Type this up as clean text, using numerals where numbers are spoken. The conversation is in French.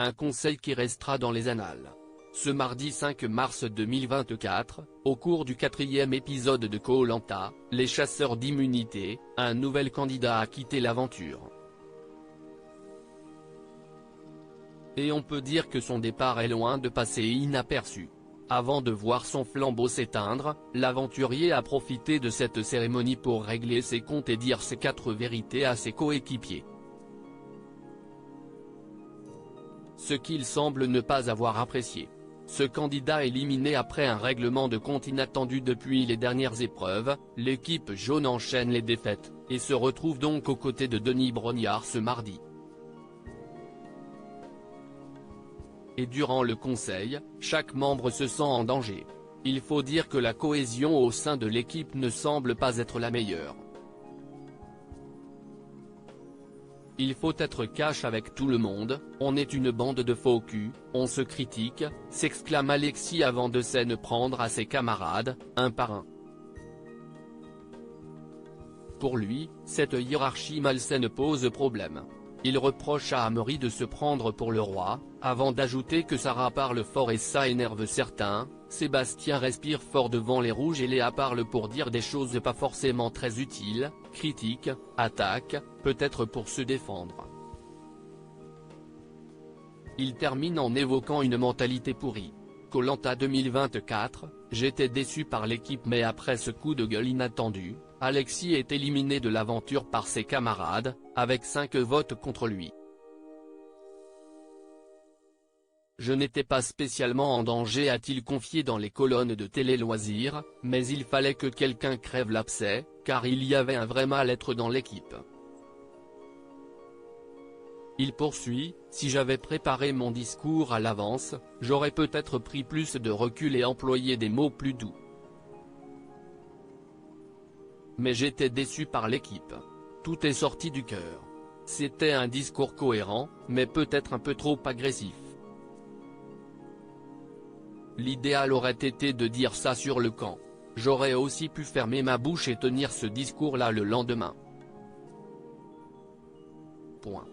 un conseil qui restera dans les annales. Ce mardi 5 mars 2024, au cours du 4e épisode de Koh-Lanta, les chasseurs d'immunité, un nouvel candidat a quitté l'aventure. Et on peut dire que son départ est loin de passer inaperçu. Avant de voir son flambeau s'éteindre, l'aventurier a profité de cette cérémonie pour régler ses comptes et dire ses 4 vérités à ses coéquipiers. Ce qu'il semble ne pas avoir apprécié. Ce candidat éliminé après un règlement de compte inattendu depuis les dernières épreuves, l'équipe jaune enchaîne les défaites, et se retrouve donc aux côtés de Denis Brognard ce mardi. Et durant le conseil, chaque membre se sent en danger. Il faut dire que la cohésion au sein de l'équipe ne semble pas être la meilleure. Il faut être cash avec tout le monde, on est une bande de faux culs, on se critique, s'exclame Alexis avant de s'en prendre à ses camarades, un par un. Pour lui, cette hiérarchie malsaine pose problème. Il reproche à Amaury de se prendre pour le roi, avant d'ajouter que Sarah parle fort et ça énerve certains. Sébastien respire fort devant les rouges et Léa parle pour dire des choses pas forcément très utiles, critique, attaque, peut-être pour se défendre. Il termine en évoquant une mentalité pourrie. Koh-Lanta 2024, j'étais déçu par l'équipe mais après ce coup de gueule inattendu, Alexis est éliminé de l'aventure par ses camarades, avec 5 votes contre lui. Je n'étais pas spécialement en danger a-t-il confié dans les colonnes de Télé Loisirs, mais il fallait que quelqu'un crève l'abcès, car il y avait un vrai mal-être dans l'équipe. Il poursuit, si j'avais préparé mon discours à l'avance, j'aurais peut-être pris plus de recul et employé des mots plus doux. Mais j'étais déçu par l'équipe. Tout est sorti du cœur. C'était un discours cohérent, mais peut-être un peu trop agressif. L'idéal aurait été de dire ça sur le camp. J'aurais aussi pu fermer ma bouche et tenir ce discours-là le lendemain. Point.